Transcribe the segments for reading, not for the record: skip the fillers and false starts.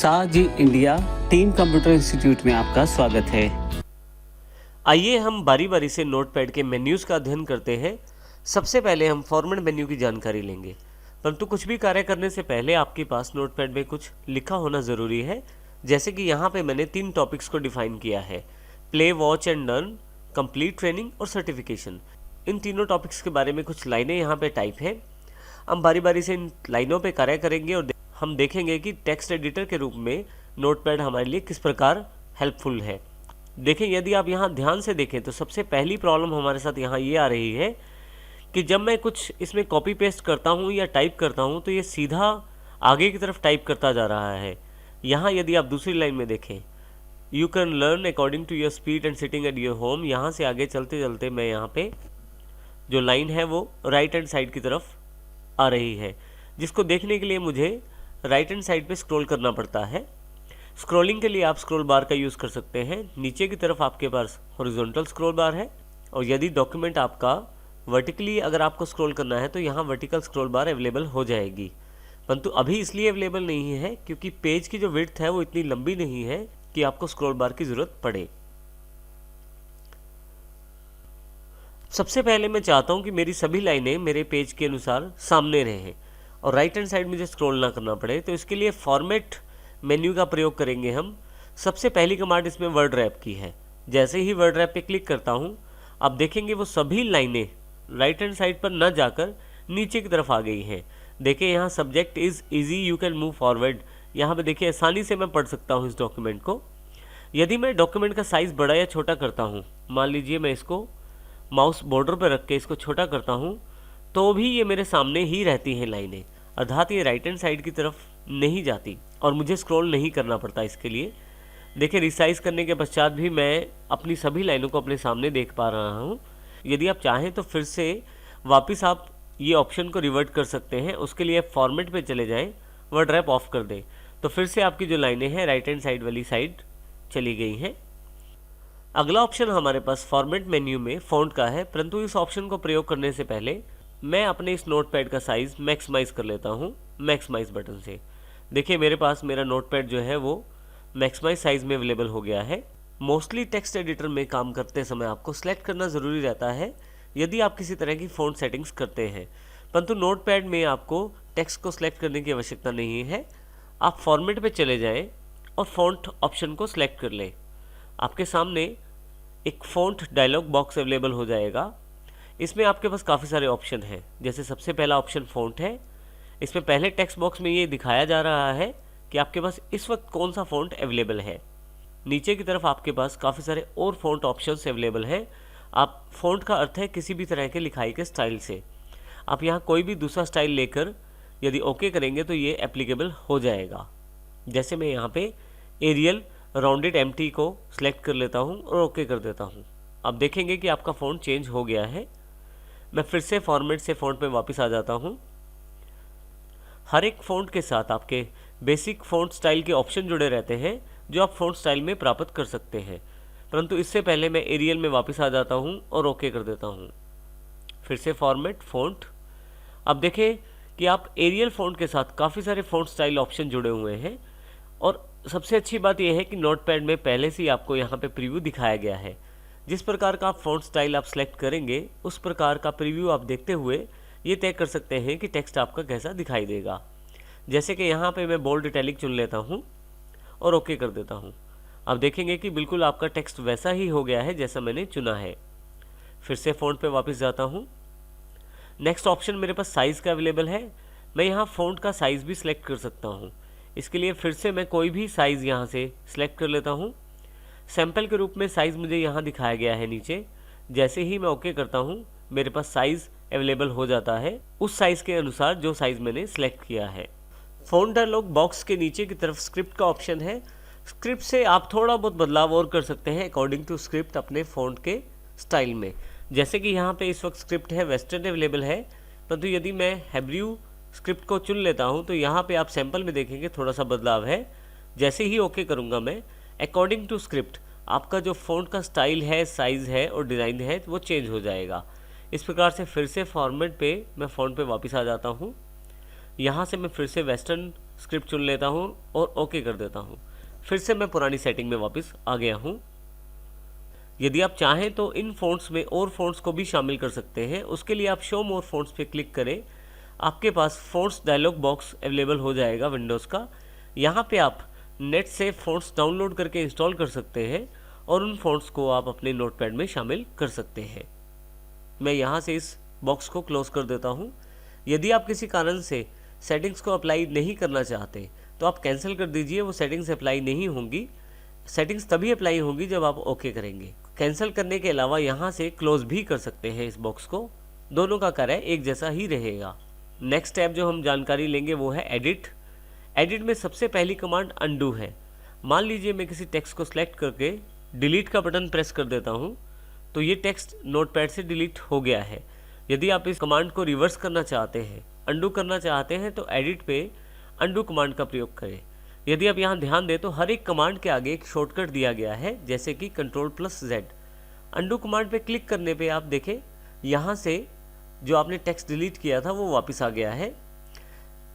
साजी India team computer institute में आपका स्वागत है। आइए हम बारी बारी से नोटपैड के मेन्यूज़ का अध्ययन करते हैं। सबसे पहले हम फॉर्मेट मेन्यू की जानकारी लेंगे, परंतु कुछ भी कार्य करने से पहले आपके पास नोटपैड में कुछ लिखा होना ज़रूरी है। जैसे कि यहाँ पे मैंने 3 टॉपिक्स को डिफाइन किया है: play, watch and learn, complete training और सर्टिफिकेशन। इन तीनों टॉपिक्स के बारे में कुछ लाइनें यहाँ पे टाइप है। हम बारी बारी से इन लाइनों पे कार्य करेंगे और हम देखेंगे कि टेक्स्ट एडिटर के रूप में नोटपैड हमारे लिए किस प्रकार हेल्पफुल है। देखें, यदि आप यहाँ ध्यान से देखें तो सबसे पहली प्रॉब्लम हमारे साथ यहाँ ये आ रही है कि जब मैं कुछ इसमें कॉपी पेस्ट करता हूँ या टाइप करता हूँ तो ये सीधा आगे की तरफ टाइप करता जा रहा है। यहाँ यदि आप दूसरी लाइन में देखें, you can learn according to your speed and sitting at your home, यहाँ से आगे चलते चलते मैं यहाँ पे जो लाइन है वो राइट हैंड साइड की तरफ आ रही है, जिसको देखने के लिए मुझे राइट हैंड साइड पे स्क्रॉल करना पड़ता है। स्क्रॉलिंग के लिए आप स्क्रॉल बार का यूज़ कर सकते हैं। नीचे की तरफ आपके पास हॉरिजॉन्टल स्क्रॉल बार है, और यदि डॉक्यूमेंट आपका वर्टिकली अगर आपको स्क्रॉल करना है तो यहाँ वर्टिकल स्क्रॉल बार अवेलेबल हो जाएगी, परंतु अभी इसलिए अवेलेबल नहीं है क्योंकि पेज की जो विड्थ है वो इतनी लंबी नहीं है कि आपको स्क्रॉल बार की ज़रूरत पड़े। सबसे पहले मैं चाहता हूँ कि मेरी सभी लाइनें मेरे पेज के अनुसार सामने रहें और राइट हैंड साइड मुझे स्क्रॉल ना करना पड़े, तो इसके लिए फॉर्मेट मेन्यू का प्रयोग करेंगे हम। सबसे पहली कमांड इसमें वर्ड रैप की है। जैसे ही वर्ड रैप पे क्लिक करता हूँ, आप देखेंगे वो सभी लाइनें राइट हैंड साइड पर न जाकर नीचे की तरफ आ गई हैं। देखिए यहाँ subject is easy, you can move forward. यहाँ पे देखिए आसानी से मैं पढ़ सकता हूँ इस डॉक्यूमेंट को। यदि मैं डॉक्यूमेंट का साइज़ बड़ा या छोटा करता हूँ, मान लीजिए मैं इसको माउस बॉर्डर पर रख के इसको छोटा करता हूँ, तो भी ये मेरे सामने ही रहती हैं लाइनें, अर्थात ये राइट हैंड साइड की तरफ नहीं जाती और मुझे स्क्रॉल नहीं करना पड़ता इसके लिए। देखिए, रिसाइज करने के पश्चात भी मैं अपनी सभी लाइनों को अपने सामने देख पा रहा हूँ। यदि आप चाहें तो फिर से वापस आप ये ऑप्शन को रिवर्ट कर सकते हैं। उसके लिए फॉर्मेट पे चले जाएं, वर्ड रैप ऑफ कर दें, तो फिर से आपकी जो लाइनें हैं राइट हैंड साइड वाली साइड चली गई हैं। अगला ऑप्शन हमारे पास फॉर्मेट मेन्यू में फ़ॉन्ट का है, परंतु इस ऑप्शन को प्रयोग करने से पहले मैं अपने इस नोटपैड का साइज़ मैक्सिमाइज़ कर लेता हूँ मैक्सिमाइज़ बटन से। देखिए, मेरे पास मेरा नोटपैड जो है वो मैक्सिमाइज साइज़ में अवेलेबल हो गया है। मोस्टली टेक्स्ट एडिटर में काम करते समय आपको सेलेक्ट करना ज़रूरी रहता है यदि आप किसी तरह की फ़ॉन्ट सेटिंग्स करते हैं, परंतु नोटपैड में आपको टेक्स्ट को सिलेक्ट करने की आवश्यकता नहीं है। आप फॉर्मेट पे चले जाएं और फ़ॉन्ट ऑप्शन को सिलेक्ट कर लें। आपके सामने एक फ़ॉन्ट डायलॉग बॉक्स अवेलेबल हो जाएगा। इसमें आपके पास काफ़ी सारे ऑप्शन हैं। जैसे सबसे पहला ऑप्शन फ़ॉन्ट है। इसमें पहले टेक्स्ट बॉक्स में ये दिखाया जा रहा है कि आपके पास इस वक्त कौन सा फ़ॉन्ट अवेलेबल है। नीचे की तरफ आपके पास काफ़ी सारे और फ़ॉन्ट ऑप्शंस अवेलेबल हैं। आप फ़ॉन्ट का अर्थ है किसी भी तरह के लिखाई के स्टाइल से। आप यहाँ कोई भी दूसरा स्टाइल लेकर यदि ओके करेंगे तो ये एप्लीकेबल हो जाएगा। जैसे मैं यहाँ पे एरियल राउंडेड एम्प्टी को सिलेक्ट कर लेता हूँ और ओके कर देता हूँ। आप देखेंगे कि आपका फ़ॉन्ट चेंज हो गया है। मैं फिर से फॉर्मेट से फ़ॉन्ट पे वापस आ जाता हूँ। हर एक फ़ॉन्ट के साथ आपके बेसिक फ़ॉन्ट स्टाइल के ऑप्शन जुड़े रहते हैं जो आप फ़ॉन्ट स्टाइल में प्राप्त कर सकते हैं, परंतु इससे पहले मैं एरियल में वापस आ जाता हूँ और ओके कर देता हूँ। फिर से फॉर्मेट फ़ॉन्ट। अब देखें कि आप एरियल फ़ॉन्ट के साथ काफ़ी सारे फ़ॉन्ट स्टाइल ऑप्शन जुड़े हुए हैं, और सबसे अच्छी बात यह है कि नोटपैड में पहले से ही आपको यहाँ पे प्रीव्यू दिखाया गया है। जिस प्रकार का फ़ॉन्ट स्टाइल आप सेलेक्ट करेंगे उस प्रकार का प्रीव्यू आप देखते हुए ये तय कर सकते हैं कि टेक्स्ट आपका कैसा दिखाई देगा। जैसे कि यहाँ पे मैं बोल्ड इटैलिक चुन लेता हूँ और ओके कर देता हूँ। आप देखेंगे कि बिल्कुल आपका टेक्स्ट वैसा ही हो गया है जैसा मैंने चुना है। फिर से फ़ॉन्ट पे वापस जाता हूँ। नेक्स्ट ऑप्शन मेरे पास साइज़ का अवेलेबल है। मैं यहाँ फ़ॉन्ट का साइज़ भी सिलेक्ट कर सकता हूँ। इसके लिए फिर से मैं कोई भी साइज़ यहाँ से सिलेक्ट कर लेता हूँ। सैंपल के रूप में साइज़ मुझे यहाँ दिखाया गया है नीचे। जैसे ही मैं ओके करता हूँ मेरे पास साइज़ अवेलेबल हो जाता है उस साइज़ के अनुसार जो साइज़ मैंने सेलेक्ट किया है। फ़ॉन्ट डायलॉग बॉक्स के नीचे की तरफ स्क्रिप्ट का ऑप्शन है। स्क्रिप्ट से आप थोड़ा बहुत बदलाव और कर सकते हैं अकॉर्डिंग टू स्क्रिप्ट अपने फ़ॉन्ट के स्टाइल में। जैसे कि यहाँ पे इस वक्त स्क्रिप्ट है वेस्टर्न अवेलेबल है, परंतु यदि मैं हेब्रू स्क्रिप्ट को चुन लेता हूँ तो यहाँ पे आप सैंपल में देखेंगे थोड़ा सा बदलाव है। जैसे ही ओके करूँगा मैं, अकॉर्डिंग टू स्क्रिप्ट आपका जो फ़ॉन्ट का स्टाइल है, साइज़ है और डिज़ाइन है वो चेंज हो जाएगा। इस प्रकार से फिर से फॉर्मेट पे मैं फ़ॉन्ट पे वापस आ जाता हूँ। यहाँ से मैं फिर से वेस्टर्न स्क्रिप्ट चुन लेता हूँ और ओके कर देता हूँ। फिर से मैं पुरानी सेटिंग में वापस आ गया हूँ। यदि आप चाहें तो इन फ़ॉन्ट्स में और फ़ॉन्ट्स को भी शामिल कर सकते हैं। उसके लिए आप शो मोर फ़ॉन्ट्स पे क्लिक करें, आपके पास फ़ॉन्ट्स डायलॉग बॉक्स अवेलेबल हो जाएगा विंडोज़ का। यहाँ पे आप नेट से फ़ॉन्ट्स डाउनलोड करके इंस्टॉल कर सकते हैं और उन फ़ॉन्ट्स को आप अपने नोटपैड में शामिल कर सकते हैं। मैं यहाँ से इस बॉक्स को क्लोज कर देता हूँ। यदि आप किसी कारण से सेटिंग्स को अप्लाई नहीं करना चाहते तो आप कैंसिल कर दीजिए, वो सेटिंग्स अप्लाई नहीं होंगी। सेटिंग्स तभी अप्लाई होंगी जब आप ओके करेंगे। कैंसिल करने के अलावा यहाँ से क्लोज भी कर सकते हैं इस बॉक्स को, दोनों का कार्य एक जैसा ही रहेगा। नेक्स्ट टैब जो हम जानकारी लेंगे वो है एडिट। एडिट में सबसे पहली कमांड अनडू है। मान लीजिए मैं किसी टेक्स्ट को सिलेक्ट करके डिलीट का बटन प्रेस कर देता हूँ तो ये टेक्स्ट नोटपैड से डिलीट हो गया है। यदि आप इस कमांड को रिवर्स करना चाहते हैं, अनडू करना चाहते हैं, तो एडिट पे अनडू कमांड का प्रयोग करें। यदि आप यहाँ ध्यान दें तो हर एक कमांड के आगे एक शॉर्टकट दिया गया है, जैसे कि Ctrl+Z। अनडू कमांड पे क्लिक करने पे आप देखें यहाँ से जो आपने टेक्स्ट डिलीट किया था वो वापस आ गया है।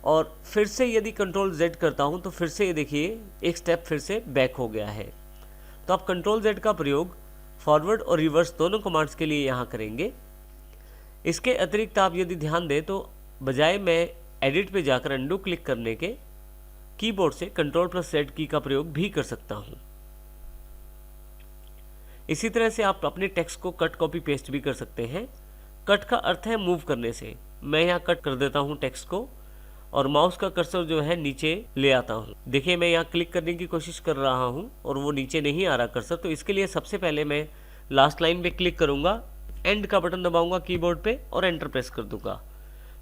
और फिर से यदि Ctrl+Z करता हूँ तो फिर से ये देखिए एक स्टेप फिर से बैक हो गया है। तो आप Ctrl+Z का प्रयोग फॉरवर्ड और रिवर्स दोनों कमांड्स के लिए यहाँ करेंगे। इसके अतिरिक्त आप यदि ध्यान दें तो बजाय मैं एडिट पे जाकर अनडू क्लिक करने के कीबोर्ड से Ctrl+Z की का प्रयोग भी कर सकता हूँ। इसी तरह से आप अपने टेक्स्ट को कट कॉपी पेस्ट भी कर सकते हैं। कट का अर्थ है मूव करने से। मैं यहाँ कट कर देता हूँ टेक्स्ट को और माउस का कर्सर जो है नीचे ले आता हूँ। देखिए मैं यहाँ क्लिक करने की कोशिश कर रहा हूँ और वो नीचे नहीं आ रहा कर्सर। तो इसके लिए सबसे पहले मैं लास्ट लाइन पे क्लिक करूँगा, एंड का बटन दबाऊंगा कीबोर्ड पे और एंटर प्रेस कर दूंगा।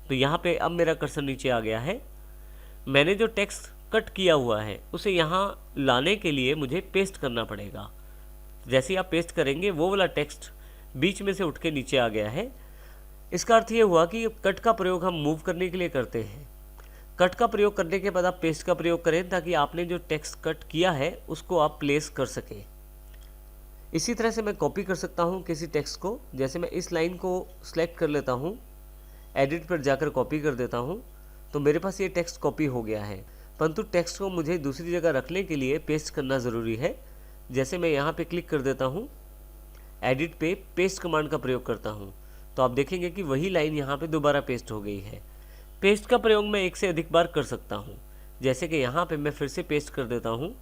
तो यहाँ पे अब मेरा कर्सर नीचे आ गया है। मैंने जो टेक्स्ट कट किया हुआ है उसे यहाँ लाने के लिए मुझे पेस्ट करना पड़ेगा। जैसे ही आप पेस्ट करेंगे वो वाला टेक्स्ट बीच में से उठ के नीचे आ गया है। इसका अर्थ ये हुआ कि कट का प्रयोग हम मूव करने के लिए करते हैं। कट का प्रयोग करने के बाद आप पेस्ट का प्रयोग करें ताकि आपने जो टेक्स्ट कट किया है उसको आप प्लेस कर सकें। इसी तरह से मैं कॉपी कर सकता हूँ किसी टेक्स्ट को। जैसे मैं इस लाइन को सिलेक्ट कर लेता हूँ, एडिट पर जाकर कॉपी कर देता हूँ तो मेरे पास ये टेक्स्ट कॉपी हो गया है। परंतु टेक्स्ट को मुझे दूसरी जगह रखने के लिए पेस्ट करना ज़रूरी है। जैसे मैं यहाँ पे क्लिक कर देता हूँ, एडिट पे पेस्ट कमांड का प्रयोग करता हूँ तो आप देखेंगे कि वही लाइन यहाँ पे दोबारा पेस्ट हो गई है। पेस्ट का प्रयोग मैं एक से अधिक बार कर सकता हूँ। जैसे कि यहाँ पे मैं फिर से पेस्ट कर देता हूँ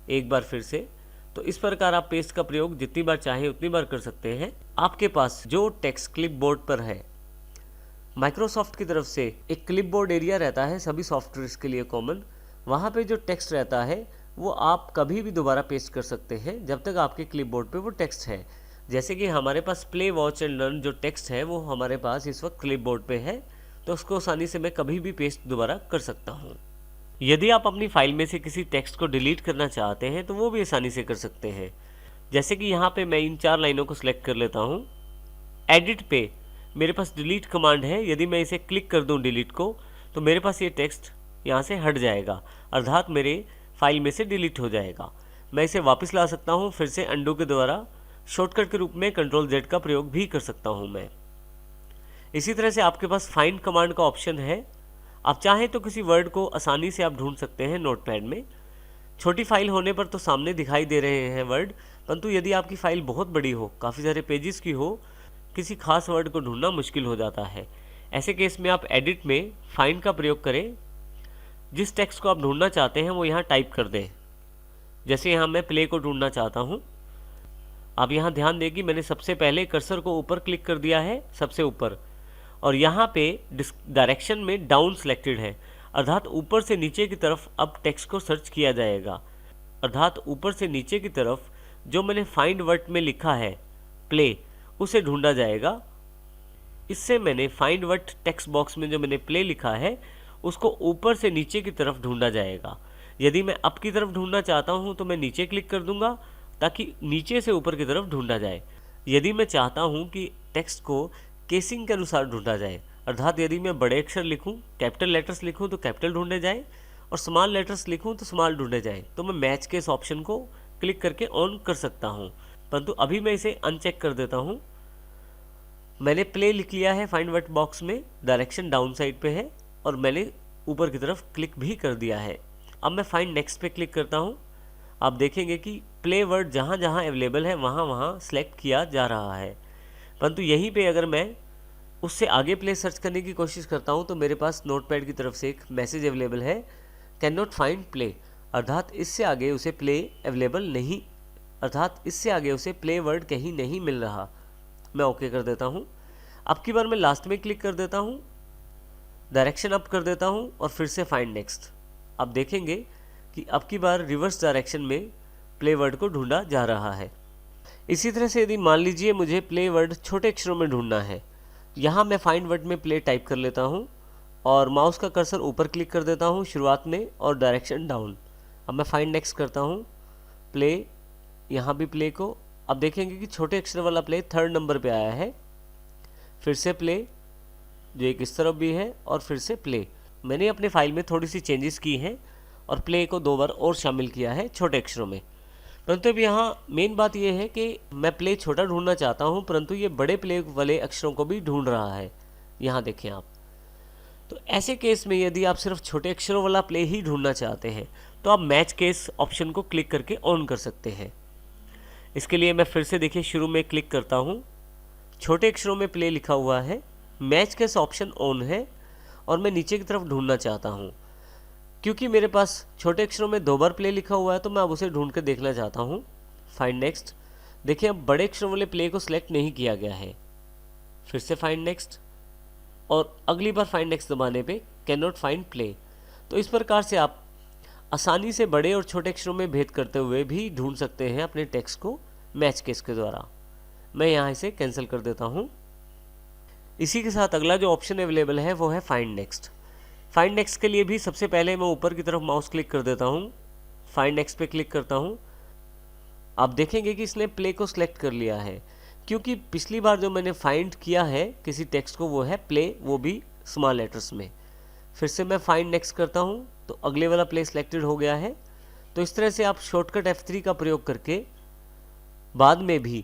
एक बार फिर से। तो इस प्रकार आप पेस्ट का प्रयोग जितनी बार चाहे उतनी बार कर सकते हैं। आपके पास जो टेक्स्ट क्लिपबोर्ड पर है, माइक्रोसॉफ्ट की तरफ से एक क्लिपबोर्ड एरिया रहता है सभी सॉफ्टवेयर्स के लिए कॉमन। वहाँ पे जो टेक्स्ट रहता है वो आप कभी भी दोबारा पेस्ट कर सकते हैं जब तक आपके क्लिपबोर्ड पे वो टेक्स्ट है। जैसे कि हमारे पास प्ले, वॉच एंड लर्न जो टेक्स्ट है वो हमारे पास इस वक्त क्लिपबोर्ड पे है, तो उसको आसानी से मैं कभी भी पेस्ट दोबारा कर सकता हूँ। यदि आप अपनी फाइल में से किसी टेक्स्ट को डिलीट करना चाहते हैं तो वो भी आसानी से कर सकते हैं। जैसे कि यहाँ पे मैं इन 4 लाइनों को सिलेक्ट कर लेता हूँ। एडिट पे मेरे पास डिलीट कमांड है। यदि मैं इसे क्लिक कर दूँ डिलीट को तो मेरे पास ये टेक्स्ट यहाँ से हट जाएगा, अर्थात मेरे फाइल में से डिलीट हो जाएगा। मैं इसे वापस ला सकता हूँ फिर से अनडू के द्वारा। शॉर्टकट के रूप में Ctrl+Z का प्रयोग भी कर सकता हूँ मैं। इसी तरह से आपके पास फाइंड कमांड का ऑप्शन है। आप चाहें तो किसी वर्ड को आसानी से आप ढूंढ सकते हैं नोटपैड में। छोटी फाइल होने पर तो सामने दिखाई दे रहे हैं वर्ड, परंतु यदि आपकी फाइल बहुत बड़ी हो, काफ़ी सारे पेजेस की हो, किसी खास वर्ड को ढूंढना मुश्किल हो जाता है। ऐसे केस में आप एडिट में फाइंड का प्रयोग करें। जिस टेक्स्ट को आप ढूंढना चाहते हैं वो यहाँ टाइप कर दें। जैसे यहाँ मैं प्ले को ढूंढना चाहता हूँ। आप यहाँ ध्यान दें कि मैंने सबसे पहले कर्सर को ऊपर क्लिक कर दिया है, सबसे ऊपर, और यहाँ पे डायरेक्शन में डाउन सिलेक्टेड है, अर्थात ऊपर से नीचे की तरफ अब टेक्स्ट को सर्च किया जाएगा। अर्थात ऊपर से नीचे की तरफ जो मैंने फाइंड वर्ड में लिखा है प्ले, उसे ढूंढा जाएगा। इससे मैंने फाइंड वर्ड टेक्स्ट बॉक्स में जो मैंने प्ले लिखा है उसको ऊपर से नीचे की तरफ ढूंढा जाएगा। यदि मैं अप की तरफ ढूंढना चाहता हूँ तो मैं नीचे क्लिक कर दूंगा ताकि नीचे से ऊपर की तरफ ढूंढा जाए। यदि मैं चाहता हूँ कि टेक्स्ट को केसिंग के अनुसार ढूंढा जाए, अर्थात यदि मैं बड़े अक्षर लिखूँ, कैपिटल लेटर्स लिखूँ तो कैपिटल ढूंढे जाए और स्मॉल लेटर्स लिखूँ तो स्मॉल ढूंढे जाए, तो मैं मैच के इस ऑप्शन को क्लिक करके ऑन कर सकता हूँ। परंतु अभी मैं इसे अनचेक कर देता हूँ। मैंने प्ले लिख लिया है फाइंड वर्ड बॉक्स में, डायरेक्शन डाउन साइड पे है और मैंने ऊपर की तरफ क्लिक भी कर दिया है। अब मैं फाइंड नेक्स्ट पे क्लिक करता हूँ। आप देखेंगे कि प्ले वर्ड जहाँ जहाँ अवेलेबल है वहाँ वहाँ सेलेक्ट किया जा रहा है, परंतु यहीं पे अगर मैं उससे आगे प्ले सर्च करने की कोशिश करता हूँ तो मेरे पास नोटपैड की तरफ से एक मैसेज अवेलेबल है, कैन नॉट फाइंड प्ले, अर्थात इससे आगे उसे प्ले अवेलेबल नहीं, अर्थात इससे आगे उसे प्ले वर्ड कहीं नहीं मिल रहा। मैं ओके कर देता हूँ। अब की बार मैं लास्ट में क्लिक कर देता हूँ, डायरेक्शन अप कर देता हूँ और फिर से फाइंड नेक्स्ट। आप देखेंगे कि अब की बार रिवर्स डायरेक्शन में प्ले वर्ड को ढूंढा जा रहा है। इसी तरह से यदि मान लीजिए मुझे प्ले वर्ड छोटे अक्षरों में ढूंढना है, यहाँ मैं फाइंड वर्ड में प्ले टाइप कर लेता हूँ और माउस का कर्सर ऊपर क्लिक कर देता हूँ शुरुआत में और डायरेक्शन डाउन। अब मैं फाइंड नेक्स्ट करता हूँ, प्ले, यहाँ भी प्ले को, अब देखेंगे कि छोटे अक्षर वाला प्ले 3rd नंबर पे आया है। फिर से प्ले जो एक इस तरफ भी है और फिर से प्ले। मैंने अपने फाइल में थोड़ी सी चेंजेस की हैं और प्ले को 2 बार और शामिल किया है छोटे अक्षरों में। परंतु अब यहाँ मेन बात यह है कि मैं प्ले छोटा ढूंढना चाहता हूँ, परंतु ये बड़े प्ले वाले अक्षरों को भी ढूंढ रहा है। यहाँ देखें आप, तो ऐसे केस में यदि आप सिर्फ छोटे अक्षरों वाला प्ले ही ढूंढना चाहते हैं तो आप मैच केस ऑप्शन को क्लिक करके ऑन कर सकते हैं। इसके लिए मैं फिर से देखिए शुरू में क्लिक करता हूँ, छोटे अक्षरों में प्ले लिखा हुआ है, मैच केस ऑप्शन ऑन है और मैं नीचे की तरफ ढूंढना चाहता हूँ। क्योंकि मेरे पास छोटे अक्षरों में 2 बार प्ले लिखा हुआ है तो मैं अब उसे ढूंढ कर देखना चाहता हूँ। फाइंड नेक्स्ट, देखिए अब बड़े अक्षरों वाले प्ले को सिलेक्ट नहीं किया गया है। फिर से फाइंड नेक्स्ट और अगली बार फाइंड नेक्स्ट दबाने पे कैन नॉट फाइंड प्ले। तो इस प्रकार से आप आसानी से बड़े और छोटे अक्षरों में भेद करते हुए भी ढूंढ सकते हैं अपने टेक्स्ट को मैच केस के द्वारा। मैं यहाँ इसे कैंसिल कर देता हूँ। इसी के साथ अगला जो ऑप्शन अवेलेबल है वो है फाइंड नेक्स्ट। फाइंड नेक्स्ट के लिए भी सबसे पहले मैं ऊपर की तरफ माउस क्लिक कर देता हूँ, फाइंड नेक्स्ट पे क्लिक करता हूँ। आप देखेंगे कि इसने प्ले को सिलेक्ट कर लिया है, क्योंकि पिछली बार जो मैंने फाइंड किया है किसी टेक्स्ट को वो है प्ले, वो भी स्मॉल लेटर्स में। फिर से मैं फाइंड नेक्स्ट करता हूँ तो अगले वाला प्ले सिलेक्टेड हो गया है। तो इस तरह से आप शॉर्टकट F3 का प्रयोग करके बाद में भी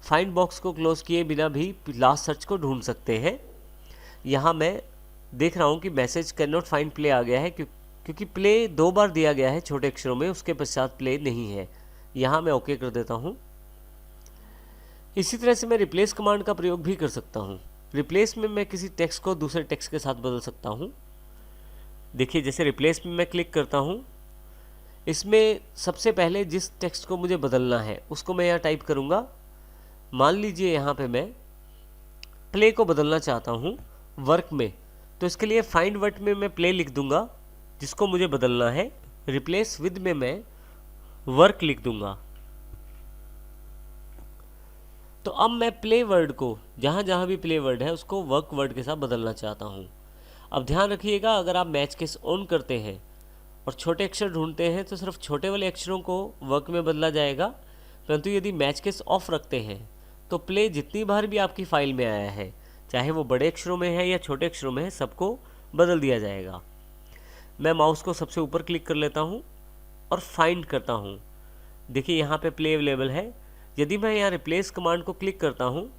फाइंड बॉक्स को क्लोज किए बिना भी लास्ट सर्च को ढूंढ सकते हैं। यहाँ मैं देख रहा हूँ कि message can not find play आ गया है, क्योंकि प्ले 2 बार दिया गया है छोटे अक्षरों में, उसके पश्चात प्ले नहीं है। यहाँ मैं ओके कर देता हूँ। इसी तरह से मैं रिप्लेस कमांड का प्रयोग भी कर सकता हूँ। रिप्लेस में मैं किसी टेक्स्ट को दूसरे टेक्स्ट के साथ बदल सकता हूँ। देखिए जैसे रिप्लेस में मैं क्लिक करता हूँ, इसमें सबसे पहले जिस टेक्स्ट को मुझे बदलना है उसको मैं यहाँ टाइप करूँगा। मान लीजिए यहाँ पे मैं प्ले को बदलना चाहता हूँ वर्क में, तो इसके लिए फाइंड वर्ड में मैं प्ले लिख दूंगा जिसको मुझे बदलना है। रिप्लेस विद में मैं वर्क लिख दूंगा। तो अब मैं प्ले वर्ड को जहाँ जहाँ भी प्ले वर्ड है उसको वर्क वर्ड के साथ बदलना चाहता हूँ। अब ध्यान रखिएगा, अगर आप मैच केस ऑन करते हैं और छोटे अक्षर ढूंढते हैं तो सिर्फ छोटे वाले अक्षरों को वर्क में बदला जाएगा, परंतु यदि मैच केस ऑफ रखते हैं तो प्ले जितनी बार भी आपकी फाइल में आया है, चाहे वो बड़े अक्षरों में है या छोटे अक्षरों में है, सबको बदल दिया जाएगा। मैं माउस को सबसे ऊपर क्लिक कर लेता हूँ और फाइंड करता हूँ। देखिए यहाँ पे प्ले अवेलेबल है। यदि मैं यहाँ रिप्लेस कमांड को क्लिक करता हूँ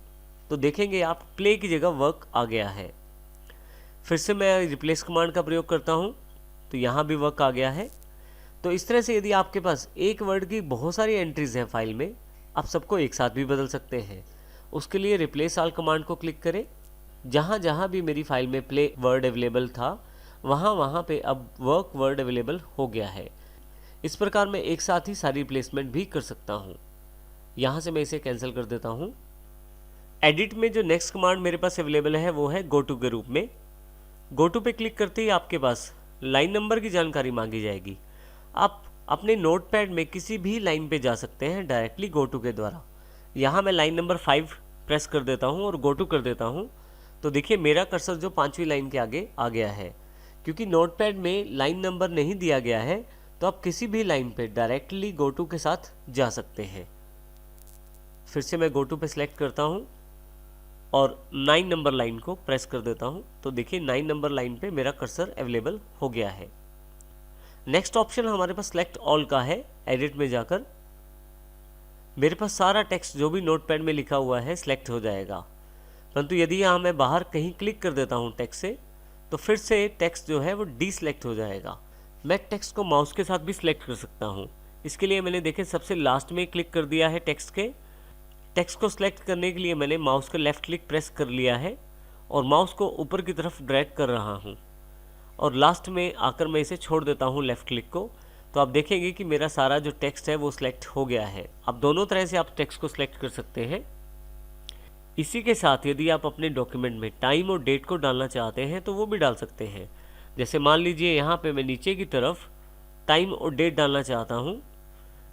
तो देखेंगे आप प्ले की जगह वर्क आ गया है। फिर से मैं रिप्लेस कमांड का प्रयोग करता हूँ तो यहाँ भी वर्क आ गया है। तो इस तरह से यदि आपके पास एक वर्ड की बहुत सारी एंट्रीज हैं फाइल में, आप सबको एक साथ भी बदल सकते हैं। उसके लिए रिप्लेस ऑल कमांड को क्लिक करें। जहाँ जहाँ भी मेरी फाइल में प्ले वर्ड अवेलेबल था वहाँ वहाँ पे अब वर्क वर्ड अवेलेबल हो गया है। इस प्रकार मैं एक साथ ही सारी रिप्लेसमेंट भी कर सकता हूँ। यहाँ से मैं इसे कैंसिल कर देता हूँ। एडिट में जो नेक्स्ट कमांड मेरे पास अवेलेबल है वो है गो टू के रूप में। गो टू पे क्लिक करते ही आपके पास लाइन नंबर की जानकारी मांगी जाएगी। आप अपने नोटपैड में किसी भी लाइन पे जा सकते हैं डायरेक्टली गो टू के द्वारा। यहाँ मैं लाइन नंबर 5 प्रेस कर देता हूँ और गो टू कर देता हूँ। तो देखिए मेरा कर्सर जो 5वीं लाइन के आगे आ गया है। क्योंकि नोटपैड में लाइन नंबर नहीं दिया गया है तो आप किसी भी लाइन पे डायरेक्टली गो टू के साथ जा सकते हैं। फिर से मैं गो टू पे सिलेक्ट करता हूँ और 9 नंबर लाइन को प्रेस कर देता हूँ। तो देखिए 9 नंबर लाइन पे मेरा कर्सर अवेलेबल हो गया है। नेक्स्ट ऑप्शन हमारे पास सेलेक्ट ऑल का है। एडिट में जाकर मेरे पास सारा टेक्स्ट जो भी नोटपैड में लिखा हुआ है सिलेक्ट हो जाएगा। परंतु यदि यहाँ मैं बाहर कहीं क्लिक कर देता हूँ टेक्स्ट से तो फिर से टेक्स्ट जो है वो डीसेलेक्ट हो जाएगा। मैं टेक्स्ट को माउस के साथ भी सिलेक्ट कर सकता हूँ। इसके लिए मैंने देखे सबसे लास्ट में क्लिक कर दिया है टेक्स्ट के। टेक्स्ट को सिलेक्ट करने के लिए मैंने माउस का लेफ़्ट क्लिक प्रेस कर लिया है और माउस को ऊपर की तरफ ड्रैग कर रहा हूँ और लास्ट में आकर मैं इसे छोड़ देता हूँ लेफ़्ट क्लिक को। तो आप देखेंगे कि मेरा सारा जो टेक्स्ट है वो सिलेक्ट हो गया है। अब दोनों तरह से आप टेक्स्ट को सिलेक्ट कर सकते हैं। इसी के साथ यदि आप अपने डॉक्यूमेंट में टाइम और डेट को डालना चाहते हैं तो वो भी डाल सकते हैं। जैसे मान लीजिए यहाँ पे मैं नीचे की तरफ टाइम और डेट डालना चाहता हूँ।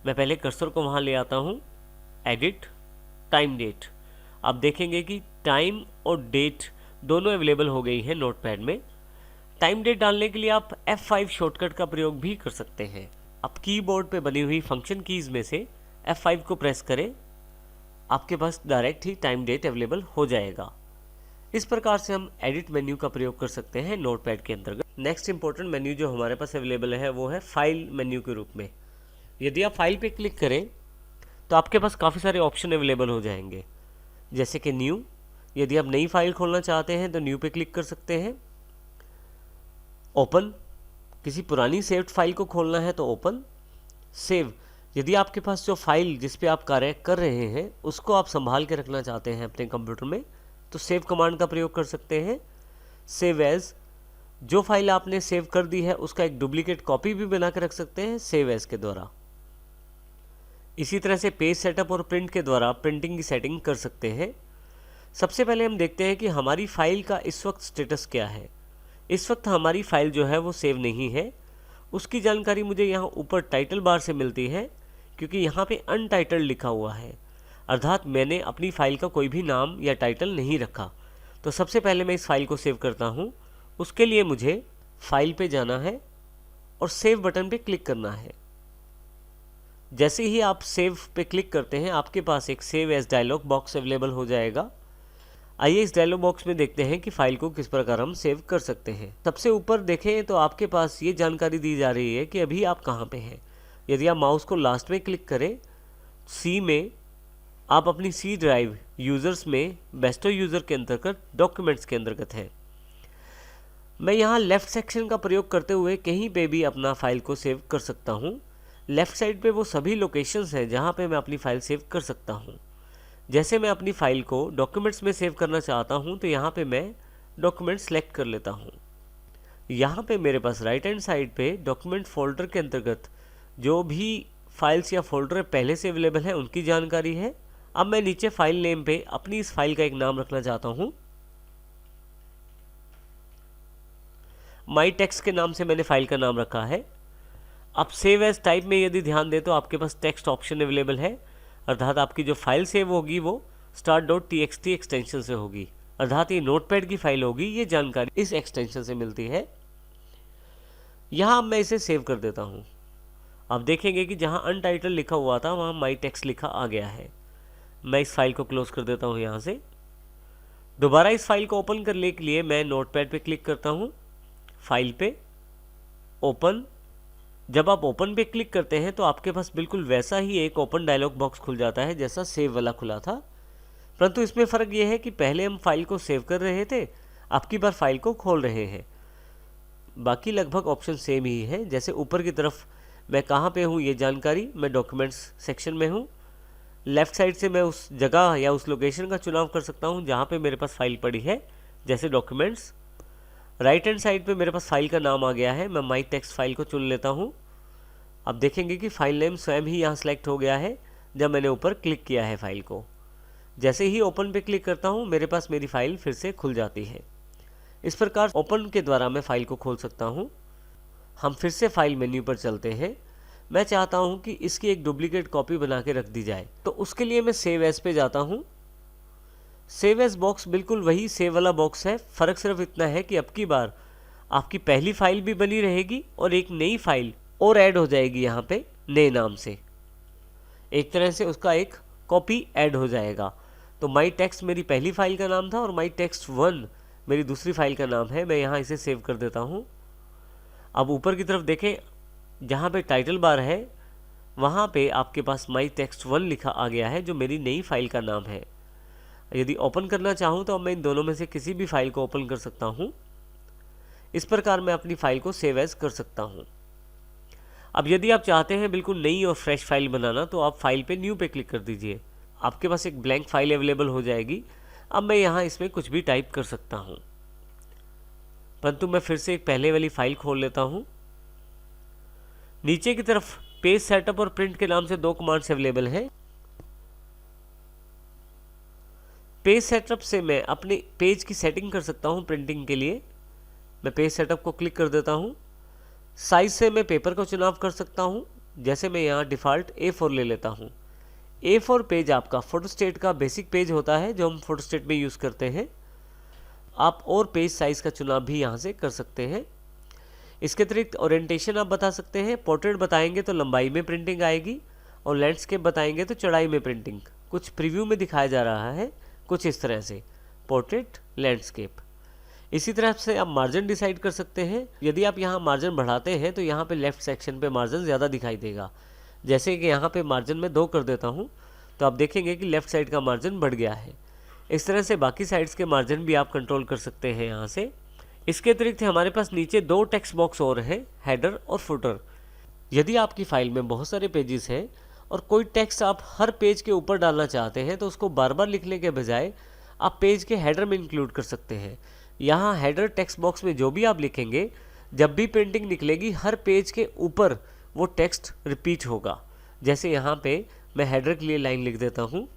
मैं पहले कर्सर को वहाँ ले आता हूँ, एडिट, टाइम डेट। आप देखेंगे कि टाइम और डेट दोनों अवेलेबल हो गई है नोटपैड में। टाइम डेट डालने के लिए आप F5 शॉर्टकट का प्रयोग भी कर सकते हैं। आप कीबोर्ड पे बनी हुई फंक्शन कीज़ में से F5 को प्रेस करें, आपके पास डायरेक्ट ही टाइम डेट अवेलेबल हो जाएगा। इस प्रकार से हम एडिट मेन्यू का प्रयोग कर सकते हैं नोटपैड के अंतर्गत। नेक्स्ट इंपॉर्टेंट मेन्यू जो हमारे पास अवेलेबल है वो है फाइल मेन्यू के रूप में। यदि आप फाइल पे क्लिक करें तो आपके पास काफ़ी सारे ऑप्शन अवेलेबल हो जाएंगे, जैसे कि न्यू। यदि आप नई फाइल खोलना चाहते हैं तो न्यू पे क्लिक कर सकते हैं। ओपन, किसी पुरानी सेव्ड फाइल को खोलना है तो ओपन। सेव, यदि आपके पास जो फाइल जिस पे आप कार्य कर रहे हैं उसको आप संभाल के रखना चाहते हैं अपने कंप्यूटर में तो सेव कमांड का प्रयोग कर सकते हैं। सेव एज, जो फाइल आपने सेव कर दी है उसका एक डुप्लीकेट कॉपी भी बना के रख सकते हैं सेव एज के द्वारा। इसी तरह से पेज सेटअप और प्रिंट के द्वारा प्रिंटिंग की सेटिंग कर सकते हैं। सबसे पहले हम देखते हैं कि हमारी फाइल का इस वक्त स्टेटस क्या है। इस वक्त हमारी फाइल जो है वो सेव नहीं है। उसकी जानकारी मुझे यहाँ ऊपर टाइटल बार से मिलती है, क्योंकि यहाँ पे अनटाइटल्ड लिखा हुआ है, अर्थात मैंने अपनी फ़ाइल का कोई भी नाम या टाइटल नहीं रखा। तो सबसे पहले मैं इस फाइल को सेव करता हूँ। उसके लिए मुझे फाइल पे जाना है और सेव बटन पे क्लिक करना है। जैसे ही आप सेव पे क्लिक करते हैं आपके पास एक save as dialog box available हो जाएगा। आइए इस डायलॉग बॉक्स में देखते हैं कि फाइल को किस प्रकार हम सेव कर सकते हैं। सबसे ऊपर देखें तो आपके पास ये जानकारी दी जा रही है कि अभी आप कहाँ पे हैं। यदि आप माउस को लास्ट में क्लिक करें, सी में, आप अपनी सी ड्राइव यूज़र्स में बेस्टो यूज़र के अंतर्गत डॉक्यूमेंट्स के अंतर्गत हैं। मैं यहाँ लेफ़्ट सेक्शन का प्रयोग करते हुए कहीं पे भी अपना फ़ाइल को सेव कर सकता हूँ। लेफ़्ट साइड पे वो सभी लोकेशंस हैं जहाँ पे मैं अपनी फ़ाइल सेव कर सकता हूँ। जैसे मैं अपनी फ़ाइल को डॉक्यूमेंट्स में सेव करना चाहता हूँ तो यहाँ पे मैं डॉक्यूमेंट सेलेक्ट कर लेता हूँ। यहाँ पे मेरे पास राइट हैंड साइड पे डॉक्यूमेंट फोल्डर के अंतर्गत जो भी फाइल्स या फोल्डर पहले से अवेलेबल है उनकी जानकारी है। अब मैं नीचे फाइल नेम पे अपनी इस फाइल का एक नाम रखना चाहता हूँ। माई टेक्स्ट के नाम से मैंने फाइल का नाम रखा है। अब सेव एज टाइप में यदि ध्यान दें तो आपके पास टेक्स्ट ऑप्शन अवेलेबल है, अर्थात आपकी जो फाइल सेव होगी वो start.txt एक्सटेंशन से होगी, अर्थात ये नोटपैड की फाइल होगी। ये जानकारी इस एक्सटेंशन से मिलती है। यहाँ मैं इसे सेव कर देता हूँ। आप देखेंगे कि जहाँ अनटाइटल लिखा हुआ था वहाँ माई टेक्स्ट लिखा आ गया है। मैं इस फाइल को क्लोज कर देता हूँ। यहाँ से दोबारा इस फाइल को ओपन करने के लिए मैं नोटपैड पे क्लिक करता हूँ, फाइल पे, ओपन। जब आप ओपन पे क्लिक करते हैं तो आपके पास बिल्कुल वैसा ही एक ओपन डायलॉग बॉक्स खुल जाता है जैसा सेव वाला खुला था, परंतु इसमें फ़र्क ये है कि पहले हम फाइल को सेव कर रहे थे, अब की बार फाइल को खोल रहे हैं। बाकी लगभग ऑप्शन सेम ही है। जैसे ऊपर की तरफ मैं कहाँ पे हूँ ये जानकारी, मैं डॉक्यूमेंट्स सेक्शन में हूँ। लेफ़्ट साइड से मैं उस जगह या उस लोकेशन का चुनाव कर सकता हूँ जहाँ पे मेरे पास फाइल पड़ी है, जैसे डॉक्यूमेंट्स। राइट हैंड साइड पे मेरे पास फाइल का नाम आ गया है, मैं माई टेक्स्ट फाइल को चुन लेता हूँ। अब देखेंगे कि फाइल नेम स्वयं ही यहाँ सेलेक्ट हो गया है जब मैंने ऊपर क्लिक किया है फाइल को। जैसे ही ओपन पे क्लिक करता हूँ मेरे पास मेरी फाइल फिर से खुल जाती है। इस प्रकार ओपन के द्वारा मैं फाइल को खोल सकता हूँ। हम फिर से फाइल मेन्यू पर चलते हैं। मैं चाहता हूँ कि इसकी एक डुप्लीकेट कॉपी बना के रख दी जाए, तो उसके लिए मैं सेव एज पे जाता हूँ। सेव एज बॉक्स बिल्कुल वही सेव वाला बॉक्स है, फ़र्क सिर्फ इतना है कि अब की बार आपकी पहली फाइल भी बनी रहेगी और एक नई फाइल और ऐड हो जाएगी यहाँ पे नए नाम से। एक तरह से उसका एक कॉपी ऐड हो जाएगा। तो माई टेक्स्ट मेरी पहली फाइल का नाम था और माई टेक्स्ट 1 मेरी दूसरी फाइल का नाम है। मैं यहाँ इसे सेव कर देता हूँ। अब ऊपर की तरफ देखें, जहाँ पे टाइटल बार है वहाँ पे आपके पास माई टेक्स्ट 1 लिखा आ गया है, जो मेरी नई फाइल का नाम है। यदि ओपन करना चाहूँ तो मैं इन दोनों में से किसी भी फाइल को ओपन कर सकता हूँ। इस प्रकार मैं अपनी फाइल को सेव एज कर सकता हूँ। अब यदि आप चाहते हैं बिल्कुल नई और फ्रेश फाइल बनाना, तो आप फाइल पे न्यू पे क्लिक कर दीजिए, आपके पास एक ब्लैंक फाइल अवेलेबल हो जाएगी। अब मैं यहाँ इसमें कुछ भी टाइप कर सकता हूँ, परंतु मैं फिर से एक पहले वाली फाइल खोल लेता हूँ। नीचे की तरफ पेज सेटअप और प्रिंट के नाम से दो कमांड्स अवेलेबल हैं। पेज सेटअप से मैं अपने पेज की सेटिंग कर सकता हूँ प्रिंटिंग के लिए। मैं पेज सेटअप को क्लिक कर देता हूँ। साइज से मैं पेपर का चुनाव कर सकता हूँ, जैसे मैं यहाँ डिफ़ॉल्ट A4 ले लेता हूँ। A4 पेज आपका फोटोस्टेट का बेसिक पेज होता है जो हम फोटोस्टेट में यूज़ करते हैं। आप और पेज साइज़ का चुनाव भी यहाँ से कर सकते हैं। इसके अतिरिक्त ओरिएंटेशन आप बता सकते हैं। पोर्ट्रेट बताएंगे तो लंबाई में प्रिंटिंग आएगी, और लैंडस्केप बताएंगे तो चौड़ाई में प्रिंटिंग। कुछ प्रीव्यू में दिखाया जा रहा है कुछ इस तरह से, पोर्ट्रेट, लैंडस्केप। इसी तरह से आप मार्जिन डिसाइड कर सकते हैं। यदि आप यहाँ मार्जिन बढ़ाते हैं तो यहाँ पे लेफ्ट सेक्शन पे मार्जिन ज़्यादा दिखाई देगा। जैसे कि यहाँ पे मार्जिन में 2 कर देता हूँ तो आप देखेंगे कि लेफ़्ट साइड का मार्जिन बढ़ गया है। इस तरह से बाकी साइड्स के मार्जिन भी आप कंट्रोल कर सकते हैं यहाँ से। इसके अतिरिक्त हमारे पास नीचे 2 टेक्स्ट बॉक्स और हैं, हेडर और फुटर। यदि आपकी फाइल में बहुत सारे पेजेस हैं और कोई टेक्स्ट आप हर पेज के ऊपर डालना चाहते हैं, तो उसको बार बार लिखने के बजाय आप पेज के हेडर में इंक्लूड कर सकते हैं। यहाँ हेडर टेक्स्ट बॉक्स में जो भी आप लिखेंगे, जब भी प्रिंटिंग निकलेगी हर पेज के ऊपर वो टेक्स्ट रिपीट होगा। जैसे यहाँ पे मैं हेडर के लिए लाइन लिख देता हूँ,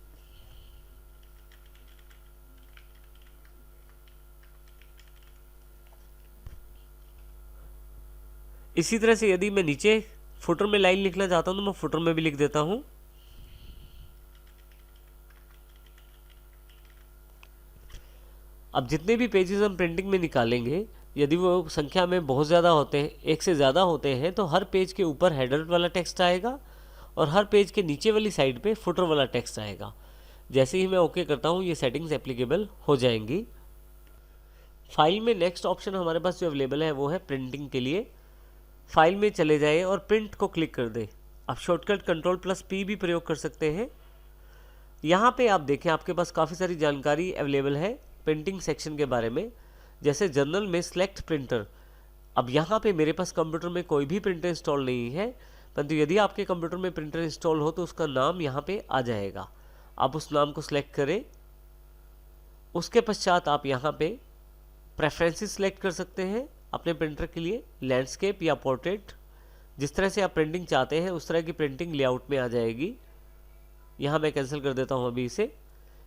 इसी तरह से यदि मैं नीचे फुटर में लाइन लिखना चाहता हूँ तो मैं फुटर में भी लिख देता हूँ। अब जितने भी पेजेस हम प्रिंटिंग में निकालेंगे, यदि वो संख्या में बहुत ज़्यादा होते हैं, एक से ज़्यादा होते हैं, तो हर पेज के ऊपर हेडर वाला टेक्स्ट आएगा और हर पेज के नीचे वाली साइड पे फुटर वाला टेक्स्ट आएगा। जैसे ही मैं ओके करता हूँ ये सेटिंग्स एप्लीकेबल हो जाएंगी। फाइल में नेक्स्ट ऑप्शन हमारे पास जो अवेलेबल है वो है प्रिंटिंग के लिए। फाइल में चले जाएं और प्रिंट को क्लिक कर दें। आप शॉर्टकट Ctrl+P भी प्रयोग कर सकते हैं। यहाँ पे आप देखें आपके पास काफ़ी सारी जानकारी अवेलेबल है प्रिंटिंग सेक्शन के बारे में, जैसे जर्नल में सेलेक्ट प्रिंटर। अब यहाँ पे मेरे पास कंप्यूटर में कोई भी प्रिंटर इंस्टॉल नहीं है, परंतु यदि आपके कंप्यूटर में प्रिंटर इंस्टॉल हो तो उसका नाम यहाँ पे आ जाएगा। आप उस नाम को सिलेक्ट करें। उसके पश्चात आप यहाँ पे प्रेफरेंसेस सिलेक्ट कर सकते हैं अपने प्रिंटर के लिए, लैंडस्केप या पोर्ट्रेट। जिस तरह से आप प्रिंटिंग चाहते हैं उस तरह की प्रिंटिंग लेआउट में आ जाएगी। यहाँ मैं कैंसिल कर देता हूँ अभी इसे।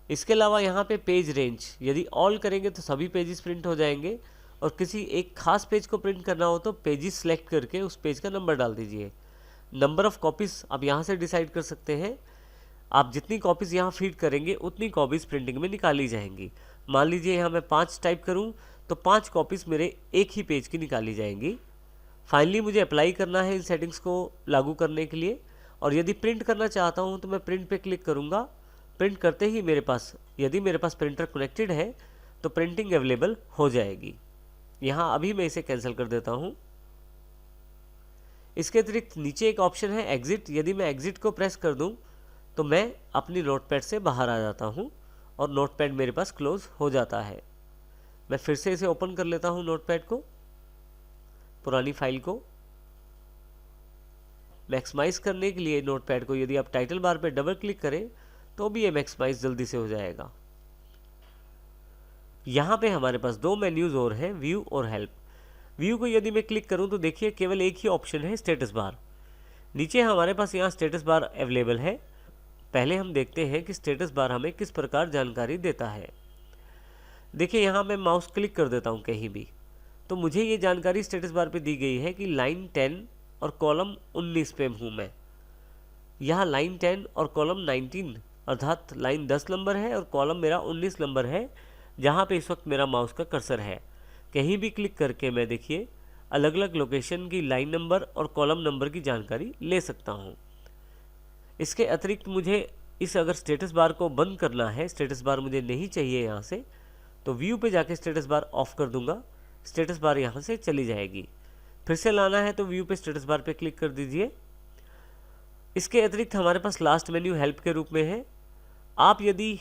इसके अलावा यहाँ पे पेज रेंज, यदि ऑल करेंगे तो सभी पेजेस प्रिंट हो जाएंगे, और किसी एक खास पेज को प्रिंट करना हो तो पेजेस सेलेक्ट करके उस पेज का नंबर डाल दीजिए। नंबर ऑफ़ कॉपीज़ आप यहाँ से डिसाइड कर सकते हैं। आप जितनी कॉपीज़ यहाँ फीड करेंगे उतनी कॉपीज़ प्रिंटिंग में निकाली जाएंगी। मान लीजिए यहाँ मैं 5 टाइप करूँ तो 5 कॉपीज़ मेरे एक ही पेज की निकाली जाएंगी। फाइनली मुझे अप्लाई करना है इन सेटिंग्स को लागू करने के लिए, और यदि प्रिंट करना चाहता हूँ तो मैं प्रिंट पे क्लिक करूँगा। प्रिंट करते ही मेरे पास, यदि मेरे पास प्रिंटर कनेक्टेड है तो प्रिंटिंग अवेलेबल हो जाएगी। यहाँ अभी मैं इसे कैंसिल कर देता हूँ। इसके अतिरिक्त नीचे एक ऑप्शन है एग्जिट। यदि मैं एग्जिट को प्रेस कर दूँ तो मैं अपनी नोटपैड से बाहर आ जाता हूँ और नोटपैड मेरे पास क्लोज हो जाता है। मैं फिर से इसे ओपन कर लेता हूँ नोटपैड को, पुरानी फाइल को। मैक्सिमाइज करने के लिए नोटपैड को यदि आप टाइटल बार पे डबल क्लिक करें तो भी ये मैक्सिमाइज जल्दी से हो जाएगा। यहाँ पे हमारे पास 2 मेन्यूज़ और हैं, व्यू और हेल्प। व्यू को यदि मैं क्लिक करूँ तो देखिए केवल एक ही ऑप्शन है, स्टेटस बार। नीचे हमारे पास यहाँ स्टेटस बार अवेलेबल है। पहले हम देखते हैं कि स्टेटस बार हमें किस प्रकार जानकारी देता है। देखिए यहाँ मैं माउस क्लिक कर देता हूँ कहीं भी, तो मुझे ये जानकारी स्टेटस बार पे दी गई है कि लाइन 10 और कॉलम 19 पे हूँ मैं। यहाँ लाइन 10 और कॉलम 19 अर्थात लाइन 10 नंबर है और कॉलम मेरा 19 नंबर है, जहाँ पे इस वक्त मेरा माउस का कर्सर है। कहीं भी क्लिक करके मैं देखिए अलग अलग लोकेशन की लाइन नंबर और कॉलम नंबर की जानकारी ले सकता हूँ। इसके अतिरिक्त मुझे अगर स्टेटस बार को बंद करना है, स्टेटस बार मुझे नहीं चाहिए यहाँ से, तो व्यू पे जाके स्टेटस बार ऑफ कर दूंगा। स्टेटस बार यहाँ से चली जाएगी। फिर से लाना है तो व्यू पे स्टेटस बार पे क्लिक कर दीजिए। इसके अतिरिक्त हमारे पास लास्ट मेन्यू हेल्प के रूप में है। आप यदि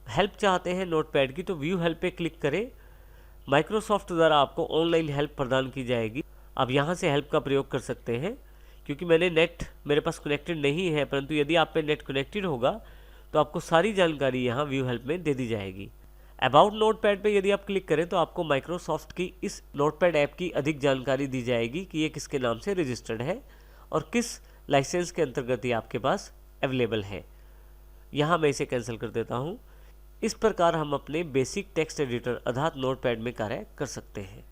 हेल्प चाहते हैं नोटपैड की तो व्यू हेल्प पे क्लिक करें। माइक्रोसॉफ्ट द्वारा आपको ऑनलाइन हेल्प प्रदान की जाएगी। आप यहाँ से हेल्प का प्रयोग कर सकते हैं। क्योंकि नेट मेरे पास कनेक्टेड नहीं है, परंतु यदि आप पे नेट कनेक्टेड होगा तो आपको सारी जानकारी यहाँ व्यू हेल्प में दे दी जाएगी। अबाउट नोटपैड पे यदि आप क्लिक करें तो आपको माइक्रोसॉफ्ट की इस नोटपैड ऐप की अधिक जानकारी दी जाएगी कि ये किसके नाम से रजिस्टर्ड है और किस लाइसेंस के अंतर्गत ये आपके पास अवेलेबल है। यहाँ मैं इसे कैंसिल कर देता हूँ। इस प्रकार हम अपने बेसिक टेक्स्ट एडिटर अर्थात नोटपैड में कार्य कर सकते हैं।